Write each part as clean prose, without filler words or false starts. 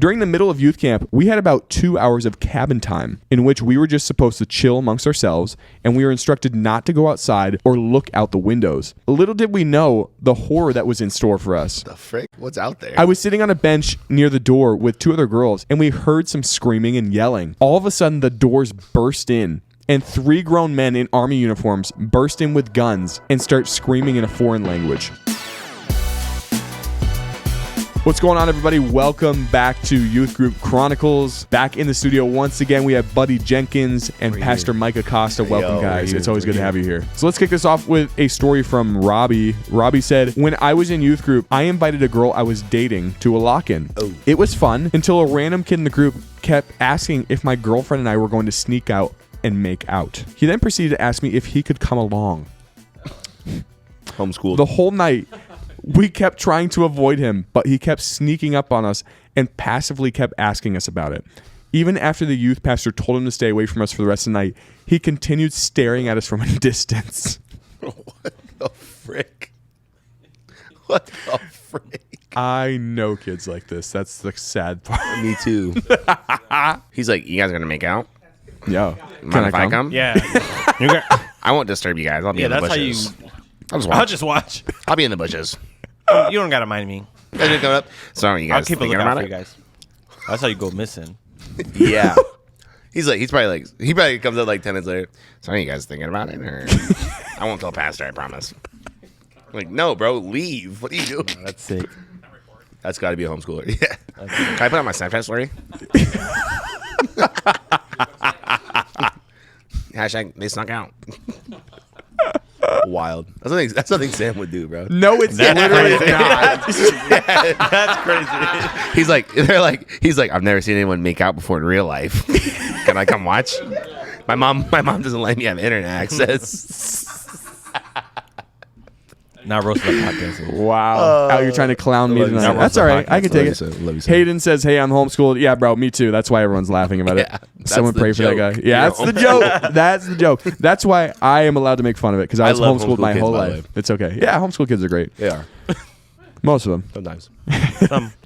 During the middle of youth camp, we had about 2 hours of cabin time in which we were just supposed to chill amongst ourselves, and we were instructed not to go outside or look out the windows. Little did we know the horror that was in store for us. The frick? What's out there? I was sitting on a bench near the door with 2 other girls, and we heard some screaming and yelling. All of a sudden, the doors burst in, and 3 grown men in army uniforms burst in with guns and start screaming in a foreign language. What's going on, everybody? Welcome back to Youth Group Chronicles. Back in the studio once again, we have Buddy Jenkins and Pastor Micah Costa. Welcome, guys. It's always good to have you here. So let's kick this off with a story from Robbie. Robbie said, when I was in youth group, I invited a girl I was dating to a lock-in. Oh. It was fun until a random kid in the group kept asking if my girlfriend and I were going to sneak out and make out. He then proceeded to ask me if he could come along. Homeschooled. The whole night, we kept trying to avoid him, but he kept sneaking up on us and passively kept asking us about it. Even after the youth pastor told him to stay away from us for the rest of the night, he continued staring at us from a distance. What the frick? What the frick? I know kids like this. That's the sad part. Me too. He's like, you guys are going to make out? Yo. Mind if I come? Yeah. I won't disturb you guys. I'll be in the bushes. I'll just watch. I'll be in the bushes. You don't gotta mind me. You guys coming up? Sorry, you guys. I'll keep a thinking lookout about for you guys. That's how you go missing. Yeah. He probably comes up like 10 minutes later. Sorry, you guys thinking about it? Or I won't tell Pastor, I promise. I'm like, no, bro, leave. What are you doing? Oh, that's sick. That's got to be a homeschooler. Yeah. Can I put on my Snapchat story? Hashtag they snuck out. Wild. That's nothing Sam would do, bro. No, it's literally not. That's crazy. He's like, I've never seen anyone make out before in real life. Can I come watch? My mom doesn't let me have internet access. Not roasting the podcast. Wow. You're trying to clown me tonight. That's all right. I can take it. Hayden says, hey, I'm homeschooled. Yeah, bro, me too. That's why everyone's laughing about it. Someone pray for that guy. Yeah, that's the joke. That's the joke. That's why I am allowed to make fun of it, because I was homeschooled my whole life. It's okay. Yeah, homeschool kids are great. They are. Most of them. Sometimes.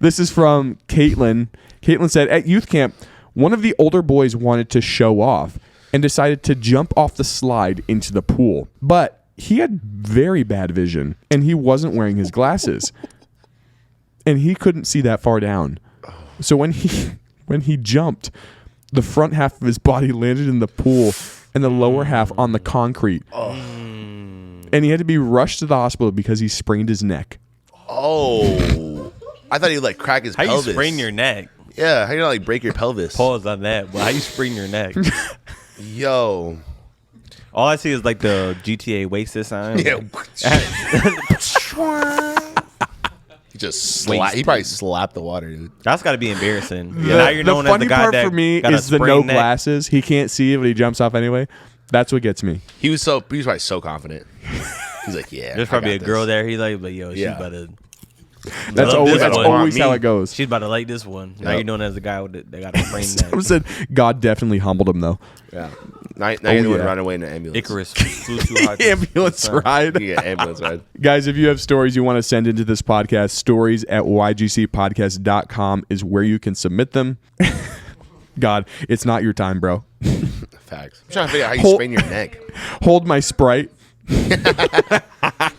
This is from Caitlin. Caitlin said, at youth camp, one of the older boys wanted to show off and decided to jump off the slide into the pool. But he had very bad vision, and he wasn't wearing his glasses, and he couldn't see that far down. So when he jumped, the front half of his body landed in the pool and the lower half on the concrete. And he had to be rushed to the hospital because he sprained his neck. Oh. I thought he'd crack his pelvis. How you sprain your neck? Yeah, how you break your pelvis? Pause on that. Well, how you sprain your neck? Yo. All I see is the GTA wasted sign. Yeah. He probably slapped the water, dude. That's got to be embarrassing. Now you're known the funny as the guy part that for me got is a the no sprained neck. glasses. He can't see it, but he jumps off anyway. That's what gets me. He was probably so confident. He's like, yeah. There's probably a girl there. He's like, but yo, she's about to. That's always how it goes. She's about to like this one. Now you're known as the guy that got a sprained neck. Someone said God definitely humbled him, though. Yeah. Now you would run away in an ambulance. Icarus flew too high. Ambulance ride. Yeah, ambulance ride. Guys, if you have stories you want to send into this podcast, stories@ygcpodcast.com is where you can submit them. God, it's not your time, bro. Facts. I'm trying to figure out how you sprain your neck. Hold my Sprite.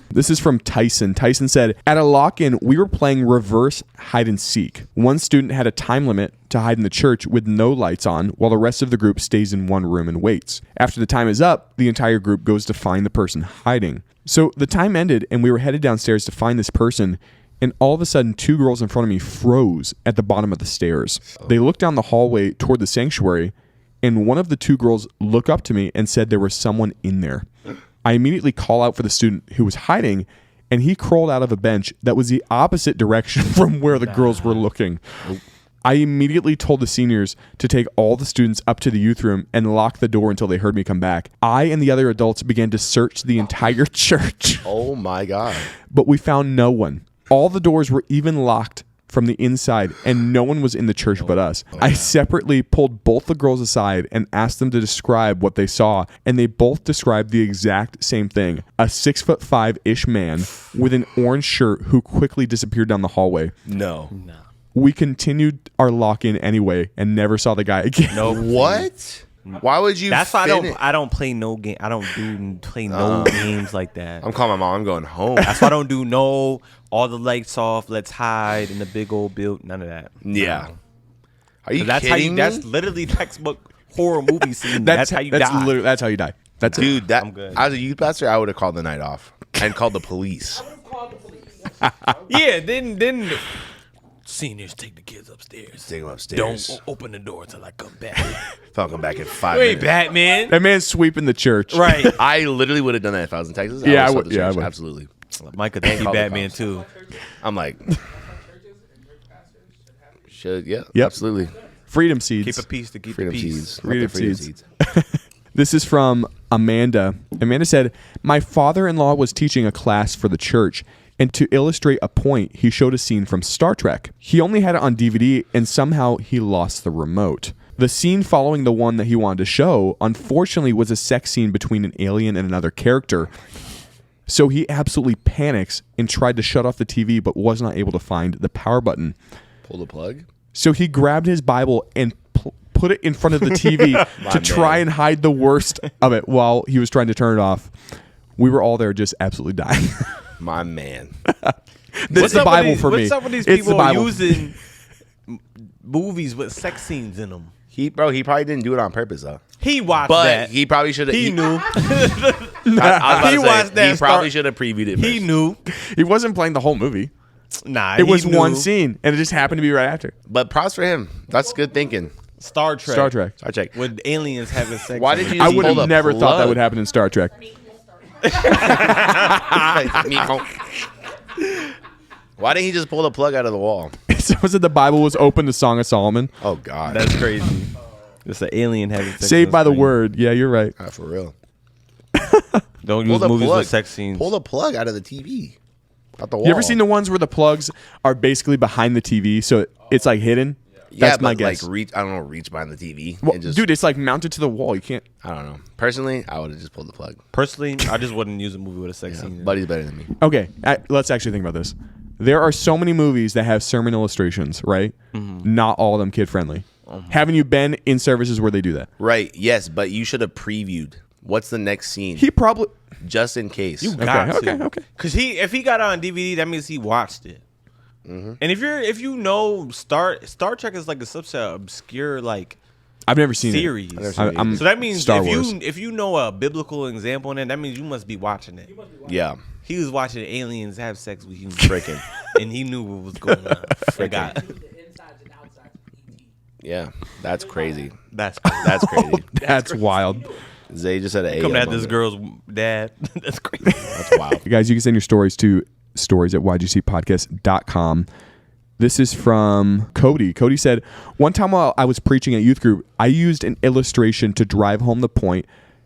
This is from Tyson. Tyson said, at a lock-in, we were playing reverse hide and seek. One student had a time limit to hide in the church with no lights on, while the rest of the group stays in one room and waits. After the time is up, the entire group goes to find the person hiding. So the time ended, and we were headed downstairs to find this person, and all of a sudden, 2 girls in front of me froze at the bottom of the stairs. They looked down the hallway toward the sanctuary, and one of the 2 girls looked up to me and said there was someone in there. I immediately call out for the student who was hiding, and he crawled out of a bench that was the opposite direction from where the girls were looking. I immediately told the seniors to take all the students up to the youth room and lock the door until they heard me come back. I and the other adults began to search the entire church. Oh my God. But we found no one. All the doors were even locked from the inside, and no one was in the church but us. I separately pulled both the girls aside and asked them to describe what they saw, and they both described the exact same thing. A 6'5" ish man with an orange shirt who quickly disappeared down the hallway. No. We continued our lock-in anyway and never saw the guy again. Nope. What? Why would you? That's why I don't play no game. I don't play no games like that. I'm calling my mom. I'm going home. That's why I don't do no all the lights off. Let's hide in the big old build. None of that. Yeah. No. Are you That's kidding me? That's literally textbook horror movie scene. That's how you die. That's how you die. That's Dude, it. I'm good. As a youth pastor, I would have called the night off and called the police. Yeah, then seniors take the kids upstairs. Take them upstairs. Don't open the door till I come back. If I'll come back in 5 Wait, minutes. Batman. That man's sweeping the church. Right. I literally would have done that if I was in Texas. Yeah, I would. would. Yeah, I would. Absolutely. Micah, thank you, Call the Batman cops. too. I'm like, should yep. Absolutely. Freedom seeds. Keep a peace to keep Freedom the peace. seeds. Freedom Freedom seeds. seeds. This is from Amanda. Amanda said, "My father-in-law was teaching a class for the church, and to illustrate a point, he showed a scene from Star Trek. He only had it on DVD, and somehow he lost the remote. The scene following the one that he wanted to show, unfortunately, was a sex scene between an alien and another character. So he absolutely panics and tried to shut off the TV, but was not able to find the power button. Pull the plug. So he grabbed his Bible and put it in front of the TV to try and hide the worst of it while he was trying to turn it off. We were all there just absolutely dying." My man. It's the Bible for me. What's up with these It's the people Bible. using movies with sex scenes in them? He probably didn't do it on purpose though. He watched But that. he probably should have. He knew. He watched that He probably should have previewed it. He first. knew. He wasn't playing the whole movie. Nah, It was he knew. one scene, and it just happened to be right after. But props for him. That's good thinking. Star Trek. Star Trek. Star Trek. With aliens having sex. Why in did it. you? I just would pull have the never thought that plug? would happen in Star Trek. Why didn't he just pull the plug out of the wall? So was it the Bible was open to Song of Solomon? Oh God, That's crazy. It's an alien having sex. Saved on by the screen. word. Yeah, you're right. for real. Don't Pull use the movies plug. with sex scenes. Pull the plug out of the TV. Out the wall. You ever seen the ones where the plugs are basically behind the TV, so it's like hidden? Yeah, That's my but guess. like reach. I don't know. Reach behind the TV. Well, and just, dude, it's like mounted to the wall. You can't. I don't know. Personally, I would have just pulled the plug. Personally, I just wouldn't use a movie with a sex Yeah, scene. in it. Buddy's better than me. Okay, let's actually think about this. There are so many movies that have sermon illustrations, right? Not all of them kid friendly. Haven't you been in services where they do that? Right. Yes, but you should have previewed. What's the next scene? He probably. Just in case. You got Okay, to. okay. Because if he got it on DVD, that means he watched it. And if you know Star Trek is like a subset of obscure like I've never seen series. I've never seen it either. So that means Star Wars. if you know a biblical example in it, that means you must be watching it. Yeah. He was watching aliens have sex with humans, Freaking. and he knew what was going on. Forgot. Yeah. That's crazy. That's That's crazy. That's wild. Zay just had an coming AM at this moment. girl's dad. That's crazy. That's wild. Guys, you can send your stories to stories@ygcpodcast.com. This is from Cody. Cody said, "One time while I was preaching at youth group, I used an illustration to drive home the point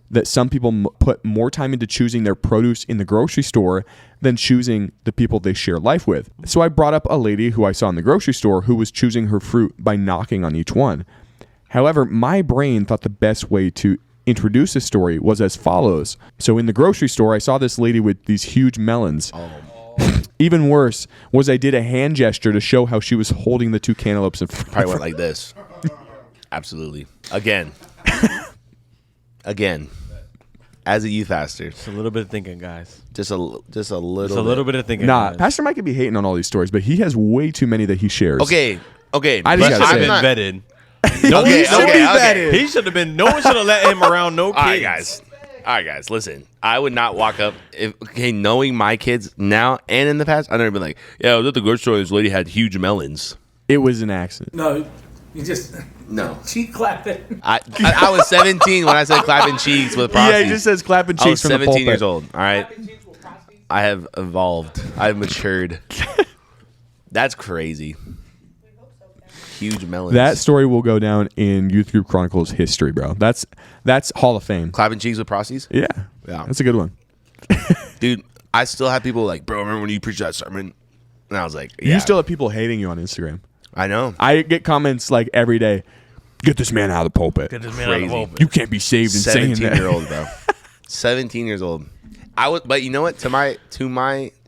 that some people put more time into choosing their produce in the grocery store than choosing the people they share life with. So I brought up a lady who I saw in the grocery store who was choosing her fruit by knocking on each one. However, my brain thought the best way to introduce the story was as follows. So in the grocery store, I saw this lady with these huge melons. Even worse was I did a hand gesture to show how she was holding the two cantaloupes in front of Probably her. went like this. Absolutely. Again. As a youth pastor, It's a little bit of thinking, guys. just a little. It's a little bit of thinking. Nah, guys. Pastor Mike could be hating on all these stories, but he has way too many that he shares. Okay. I just He gotta should say have it. been vetted. Okay. should be vetted. He should have been. No one should have let him around. No kids. All right, guys. Listen, I would not walk up. Knowing my kids now and in the past, I'd never been like, "Yeah, I was at the grocery store. This lady had huge melons." It was an accident. No, you just No, cheek clapping. I was 17 when I said clapping cheeks with prosties. Yeah, he just says clapping cheeks I was from the 17 pulpit. years old. All right, I have evolved. I've matured. That's crazy. Huge melons. That story will go down in Youth Group Chronicles history, bro. That's Hall of Fame. clapping cheeks with prosties. Yeah. Yeah. That's a good one. Dude, I still have people like, bro, remember when you preached that sermon? And I was like, yeah. You still have people hating you on Instagram. I know. I get comments like every day, get this man out of the pulpit. Get this man out of the Crazy. pulpit. You can't be saved in saying 17 that. year old, bro. 17 years old. But you know what? To my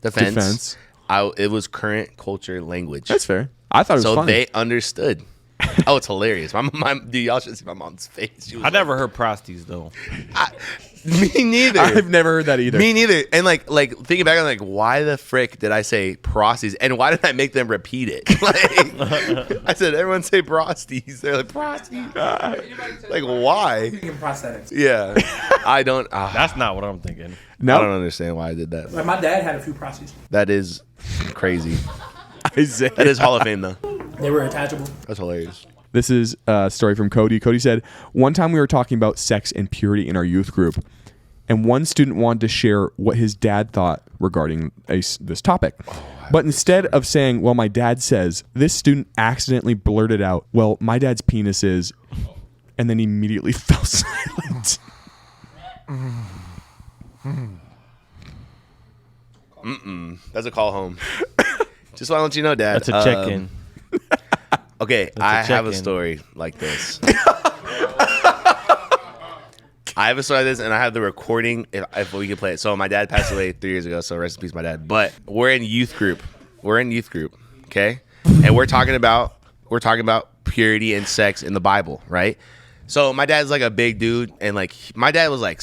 defense. Defense. It was current culture language. That's fair. I thought it was so funny. they understood. Oh, it's hilarious. Dude, y'all should see my mom's face. She was I never heard prosties though. Me neither. I've never heard that either. Me neither. And like thinking back, I'm like, why the frick did I say prosties? And why did I make them repeat it? Like, I said, everyone say prosties. They're like, prosties. Like, why? Thinking prosthetics. Yeah. I don't. That's not what I'm thinking. No, I don't understand why I did that. Like my dad had a few prosthetics. That is crazy. Isaiah. That is Hall of Fame, though. They were attachable. That's hilarious. This is a story from Cody. Cody said, one time we were talking about sex and purity in our youth group, and one student wanted to share what his dad thought regarding this topic. But instead of saying, well, my dad says, this student accidentally blurted out, well, my dad's penis is, and then immediately fell silent. That's a call home. Just want to let you know, Dad. That's a check-in. Okay, I have a check-in. story like this. I have a story like this, and I have the recording if we can play it. So my dad passed away 3 years ago, so rest in peace, my dad. But we're in youth group. Okay? And we're talking about purity and sex in the Bible, right? So my dad's like a big dude, and like my dad was like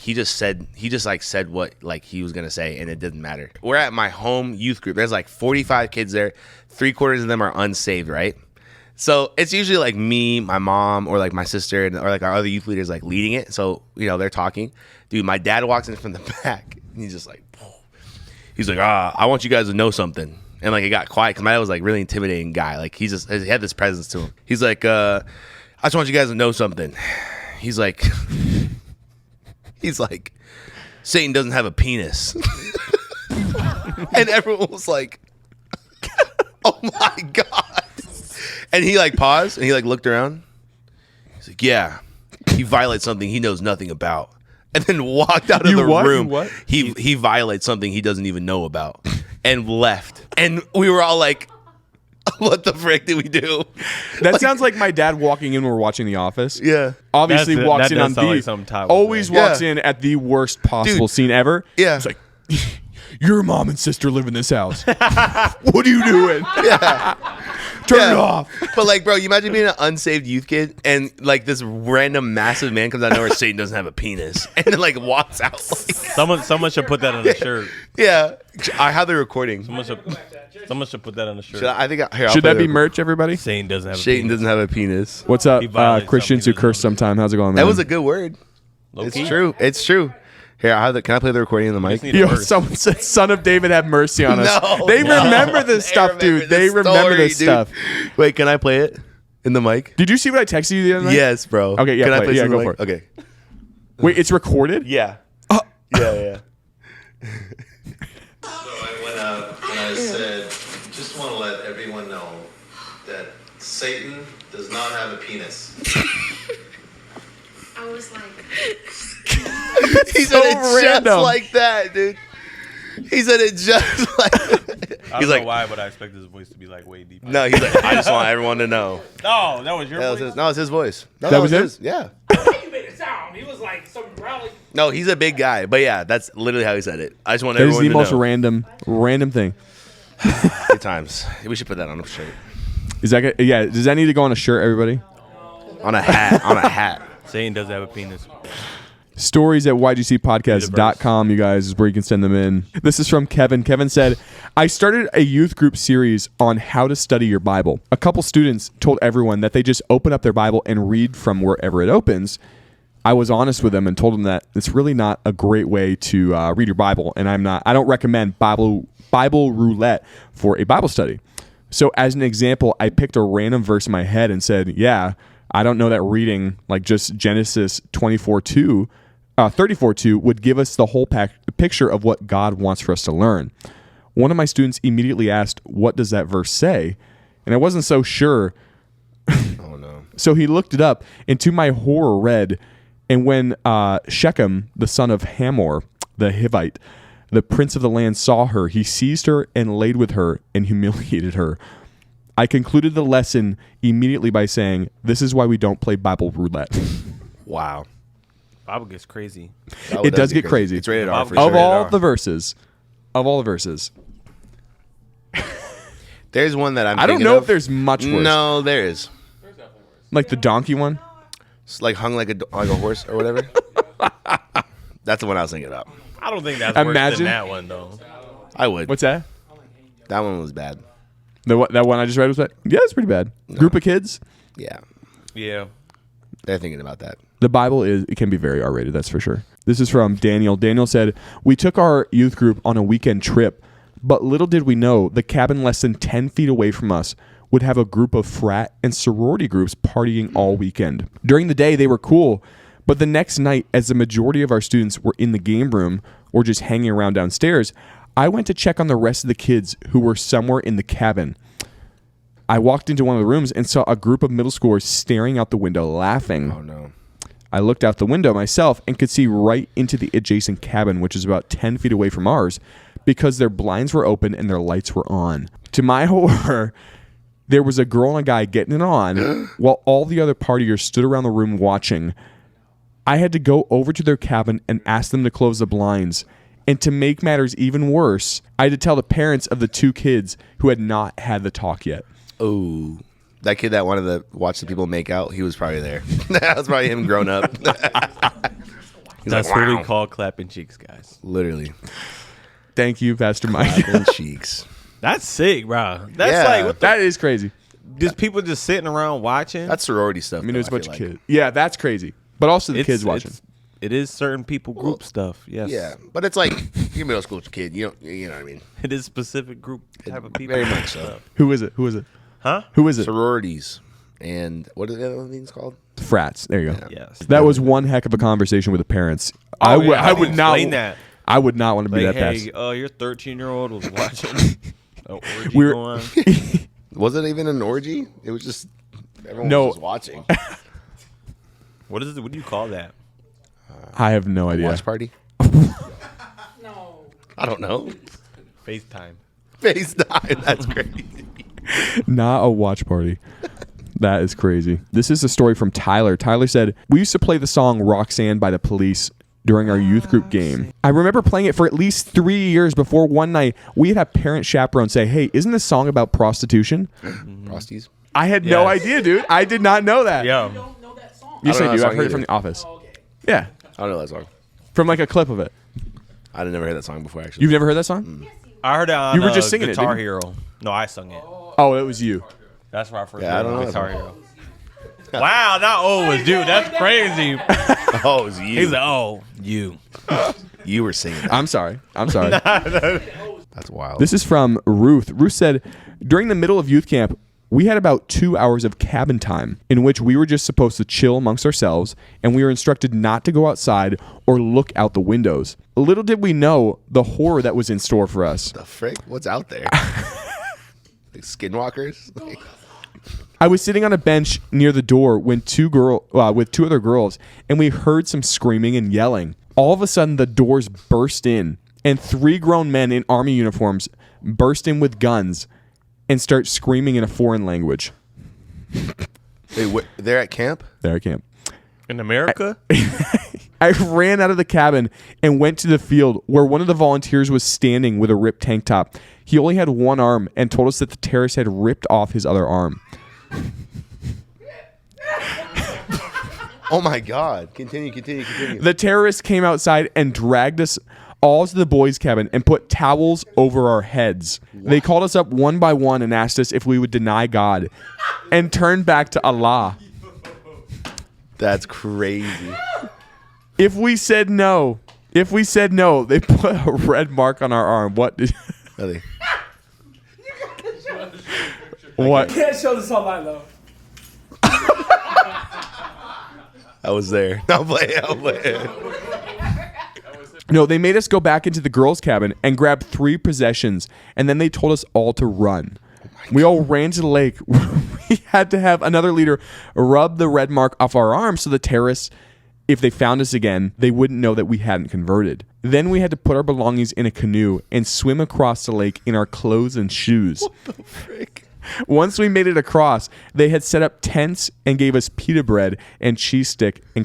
he just said what like he was gonna say, and it didn't matter. We're at my home youth group. There's like 45 kids there. 3/4 of them are unsaved, right? So it's usually like me, my mom, or like my sister, or like our other youth leaders like leading it. So they're talking. Dude, my dad walks in from the back, and he's just like, he's like, I want you guys to know something. And like it got quiet because my dad was like really intimidating guy. Like he had this presence to him. He's like, I just want you guys to know something. He's like, Satan doesn't have a penis. And everyone was like, oh my God. And he like paused and he like looked around. He's like, yeah, he violates something he knows nothing about. And then walked out of the room. What? He violates something he doesn't even know about and left. And we were all like, what the frick did we do? That sounds like my dad walking in when we're watching The Office. Yeah. Obviously That walks does in on sound like the something Ty would always say. walks Yeah. in at the worst possible Dude. scene ever. Yeah. It's like, your mom and sister live in this house. What are you doing? Turn it off. But like, bro, you imagine being an unsaved youth kid and like this random massive man comes out of nowhere, Satan doesn't have a penis, and then like walks out. Like, Someone should put that on a shirt. yeah, I have the recording. Someone should put that on a shirt. I think here, I'll Should play that be the- merch, everybody? Satan doesn't have a Satan penis. doesn't have a penis. What's up, He violates Christians who something he curse doesn't sometime? How's it going, man? That was a good word. Low-key. It's true. It's true. Here, can I play the recording on the mic? Just need a Yo, verse. someone said, "Son of David, have mercy on us." No, they no. remember this stuff, dude. They remember this stuff. Wait, can I play it in the mic? Did you see what I texted you the other night? Yes, bro. Okay, yeah, Can I play it. play Yeah, some go in the for mic? it. Okay. Wait, it's recorded? Yeah. Yeah. So I went up and I said, just want to let everyone know that Satan does not have a penis. I was like, He said it just random. like that, dude. He said it just like I don't know why, but I expect his voice to be like way deeper. No, he's like, I just want everyone to know. No, that was your That was voice. his, no, it's his voice. No, That was him? his. Yeah. You made it sound. He was like some rally. No, he's a big guy. But yeah, that's literally how he said it. I just want That is everyone the to most know. random thing. Good times. We should put that on a shirt. Is that good? Yeah? Does that need to go on a shirt, everybody? On a hat. On a hat. Satan doesn't have a penis. Stories at ygcpodcast.com, you guys, is where you can send them in. This is from Kevin. Kevin said, I started a youth group series on how to study your Bible. A couple students told everyone that they just open up their Bible and read from wherever it opens. I was honest with them and told them that it's really not a great way to read your Bible, and I don't recommend Bible Roulette for a Bible study. So as an example, I picked a random verse in my head and said, yeah, I don't know that reading like just Genesis 34:2 would give us the whole picture of what God wants for us to learn. One of my students immediately asked, what does that verse say? And I wasn't so sure. Oh, no. So he looked it up, and to my horror read, and when Shechem, the son of Hamor, the Hivite, the prince of the land, saw her, he seized her and laid with her and humiliated her. I concluded the lesson immediately by saying, this is why we don't play Bible roulette. Wow. Bible gets crazy. It does get crazy. It's rated R for Of sure. Of all the verses. There's one that I'm. I don't thinking know of. if there's much worse. No, there is. Like the donkey one. It's like hung like a horse or whatever. That's the one I was thinking about. I don't think that's Imagine- worse than that one though. I would. What's that? That one was bad. That one I just read was bad. Yeah, it's pretty bad. Group of kids. Yeah, Yeah. they're thinking about that. The Bible it can be very R-rated, that's for sure. This is from Daniel. Daniel said, "We took our youth group on a weekend trip, but little did we know the cabin less than 10 feet away from us would have a group of frat and sorority groups partying all weekend. During the day, they were cool, but the next night, as the majority of our students were in the game room or just hanging around downstairs, I went to check on the rest of the kids who were somewhere in the cabin. I walked into one of the rooms and saw a group of middle schoolers staring out the window laughing. Oh no. I looked out the window myself and could see right into the adjacent cabin, which is about 10 feet away from ours, because their blinds were open and their lights were on. To my horror, there was a girl and a guy getting it on while all the other partiers stood around the room watching. I had to go over to their cabin and ask them to close the blinds. And to make matters even worse, I had to tell the parents of the two kids who had not had the talk yet." Oh, that kid that wanted to watch the people make out, he was probably there. That was probably him grown up. He's That's like, what we wow. call clapping cheeks, guys. Literally. Thank you, Pastor Mike. Clapping cheeks. That's sick, bro. That's Yeah. like what That is crazy. just people just sitting around watching. That's sorority stuff. I mean, though, there's a bunch feel of like. kids. Yeah, that's crazy. But also the kids watching. It is certain people group stuff. Yes. Yeah, but it's like you're a middle school kid. You know what I mean. It is specific group type of people. Very much so. Who is it? Who is it? Huh? Who is it? Sororities and what are the other things called? Frats. There you go. Yes. That was one heck of a conversation with the parents. I Oh, would. yeah, I would not. explain that. I would not want to be Like, that hey, fast. your 13-year-old was watching an orgy We're- going on. Was it even an orgy? It was just everyone No. was just watching. What is it? What do you call that? I have no idea. Watch party? No. I don't know. FaceTime. FaceTime. That's crazy. Not a watch party. That is crazy. This is a story from Tyler. Tyler said, "We used to play the song Roxanne by the Police during our youth group game. I remember playing it for at least 3 years before one night we had a parent chaperone say, 'Hey, isn't this song about prostitution?' Prosties. I had no Yes. idea, dude. I did not know that. Yo. Don't know that song. Yes, I don't I know do. that I've song heard it either. from The Office. Oh, okay. Yeah. I don't know that song. From like a clip of it. I never heard that song before. Actually, You've never heard that song? I heard it on You were just singing it, Guitar didn't you? Hero. No, I sung it. Oh, it was you. That's where I first Yeah, I heard don't know that Guitar song. Hero. Wow, not always, dude. That's crazy. Oh, it was you. He's like, oh, you. You were singing. That. I'm sorry. I'm sorry. That's wild. This is from Ruth. Ruth said, "During the middle of youth camp, we had about 2 hours of cabin time in which we were just supposed to chill amongst ourselves, and we were instructed not to go outside or look out the windows. Little did we know the horror that was in store for us. the frick? What's out there? Like skinwalkers? Like, I was sitting on a bench near the door when with two other girls, and we heard some screaming and yelling. All of a sudden, the doors burst in, and 3 grown men in army uniforms burst in with guns and start screaming in a foreign language." they're at camp? There I camp. In America? I ran out of the cabin and went to the field where one of the volunteers was standing with a ripped tank top. He only had one arm and told us that the terrorist had ripped off his other arm. Oh my God. Continue. The terrorists came outside and dragged us all to the boys' cabin and put towels over our heads. They called us up one by one and asked us if we would deny God and turn back to Allah. That's crazy. If we said no, they put a red mark on our arm. What did... Really? What? Can't show this online though. I was there. I'll play it. No, they made us go back into the girls' cabin and grab 3 possessions, and then they told us all to run. We all ran to the lake. We had to have another leader rub the red mark off our arms so the terrorists, if they found us again, they wouldn't know that we hadn't converted. Then we had to put our belongings in a canoe and swim across the lake in our clothes and shoes. What the frick? Once we made it across, they had set up tents and gave us pita bread and cheese stick and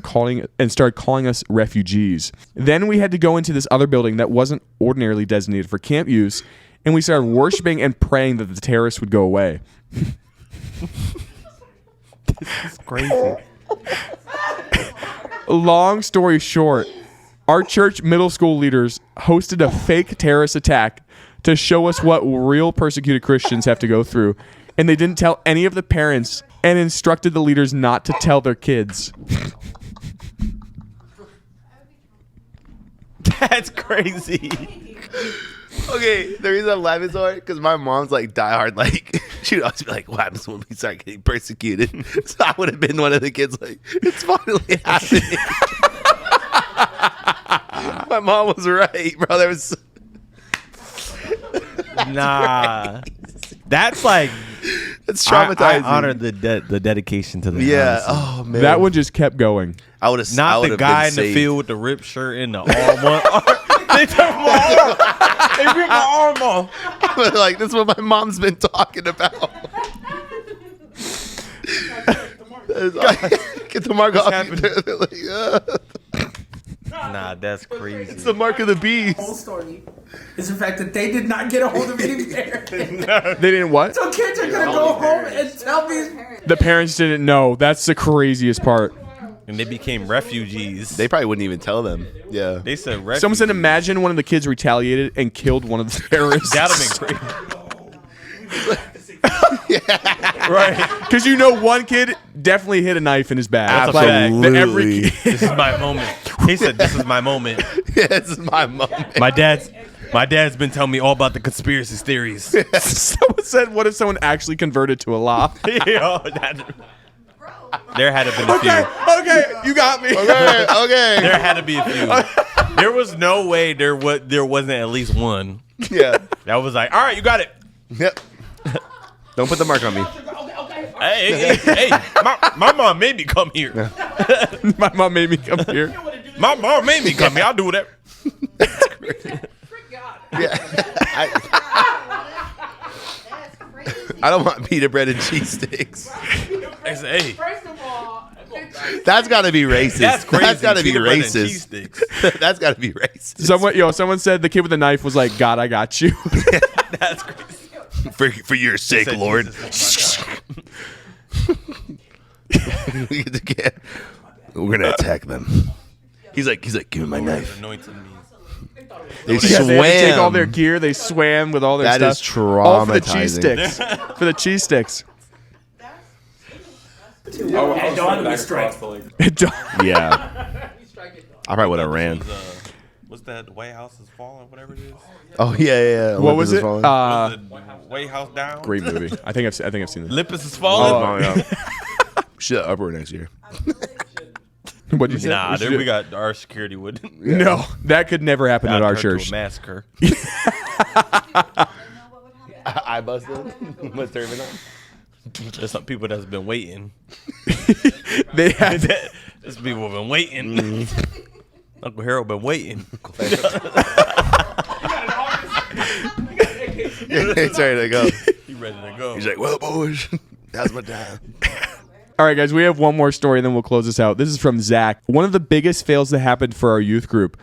started calling us refugees. Then we had to go into this other building that wasn't ordinarily designated for camp use, and we started worshiping and praying that the terrorists would go away. It's crazy. Long story short, our church middle school leaders hosted a fake terrorist attack to show us what real persecuted Christians have to go through, and they didn't tell any of the parents and instructed the leaders not to tell their kids. That's crazy. Okay, the reason I'm laughing so hard because my mom's like diehard, like she'd always be like, "What happens when we start getting persecuted?" So I would have been one of the kids, like, "It's finally happening." My mom was right, bro. There was Nah, that's like it's traumatizing. I honor the dedication to the yeah. honestly. Oh man, That one just kept going. I would have Not the guy in the field with the ripped shirt and the arm on. They took my arm. They ripped my arm off. Like this is what my mom's been talking about. Get the mark off. Nah, that's crazy. It's the mark of the beast. Whole story is the fact that they did not get a hold of any parents. They didn't what? So kids are gonna go home and tell these. The parents didn't know. That's the craziest part. And they became refugees. They probably wouldn't even tell them. Yeah. They said refugees. Someone said, imagine one of the kids retaliated and killed one of the terrorists. That'd have been crazy. Right. Because you know one kid definitely hit a knife in his back. That's a fact. Every kid. This is my moment. He said, "This is my moment." Yeah, this is my moment. My dad's been telling me all about the conspiracy theories. Someone said, what if someone actually converted to Allah? Yo, there had to have been a few. Okay, you got me. Okay. There had to be a few. There was no way there wasn't at least one. Yeah. That was like, all right, you got it. Yep. Don't put the mark on me. Hey, my mom made me come here. My mom made me come here. My mom made me come here. I'll do whatever. Yeah. I don't want pita bread and cheese sticks. I said, hey, First of all, That's got to be racist. that's crazy. That's got to be Peanut butter and racist. cheese sticks. That's got to be racist. Someone said the kid with the knife was like, God, I got you. That's crazy. For your sake, Said Lord. Jesus is We're gonna attack them. He's like, give me my my God. knife. Anointed me. They Yeah, swam. they had to take all their gear. They swam with all their That stuff. is All for the cheese traumatizing. sticks. For the cheese sticks. and Dawn was straight. Yeah. I probably would have ran. What's that? The White House is falling, whatever it is. Oh yeah. What was it? The White House down. Great movie. I think I've seen this. Olympus is falling. Shit, upward next year. What did you say? Nah, We should there do- we got our security would. No, that could never happen at our church. Massacre. I busted. What's turban on? There's some people that's been waiting. They had There's people been waiting. Uncle Harold been waiting. It's ready to go. He ready to go. He's like, well, boys, that's my time. All right, guys, we have one more story, and then we'll close this out. This is from Zach. One of the biggest fails that happened for our youth group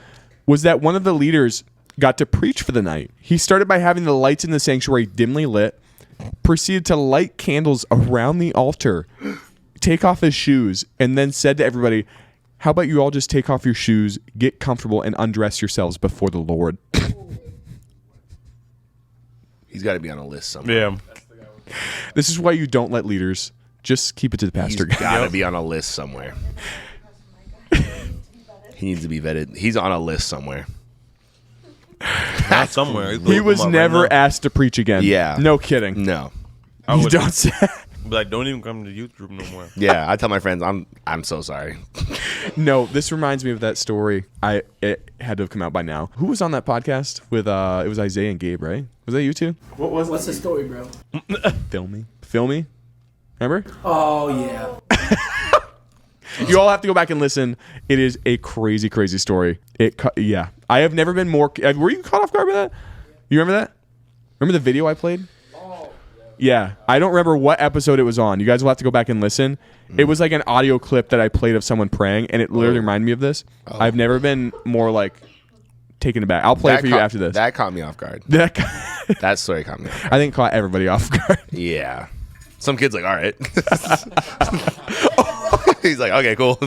was that one of the leaders got to preach for the night. He started by having the lights in the sanctuary dimly lit, proceeded to light candles around the altar, take off his shoes, and then said to everybody, how about you all just take off your shoes, get comfortable, and undress yourselves before the Lord? He's got to be on a list somewhere. Yeah. This is why you don't let leaders. Just keep it to the pastor. He's got to be on a list somewhere. He needs to be vetted. He's on a list somewhere. Not somewhere. He was never asked to preach again. Yeah. No kidding. No. You don't say. Be like, don't even come to the youth group no more. Yeah, I tell my friends, I'm so sorry. No, this reminds me of that story. It had to have come out by now. Who was on that podcast with it was Isaiah and Gabe, right? Was that you two? What's the story, bro? Filmy? Remember? Oh yeah. You all have to go back and listen. It is a crazy, crazy story. Yeah. I have never been more. Were you caught off guard by that? You remember that? Remember the video I played? Yeah. I don't remember what episode it was on. You guys will have to go back and listen. It was like an audio clip that I played of someone praying, and it literally reminded me of this. I've never been more like taken aback. I'll play it for you after this. That caught me off guard. That That story caught me off guard. I think caught everybody off guard. Yeah. Some kid's like, all right. He's like, okay, cool.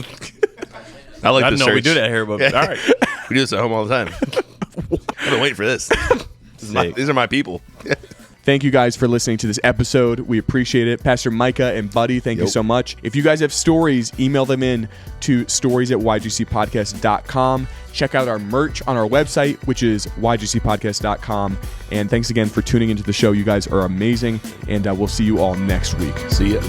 I like I this didn't know we church. do that here, but all right. We do this at home all the time. I've been waiting for this. These are my people. Thank you guys for listening to this episode. We appreciate it. Pastor Micah and Buddy, thank you so much. If you guys have stories, email them in to stories@ygcpodcast.com. Check out our merch on our website, which is ygcpodcast.com. And thanks again for tuning into the show. You guys are amazing, and we'll see you all next week. See ya.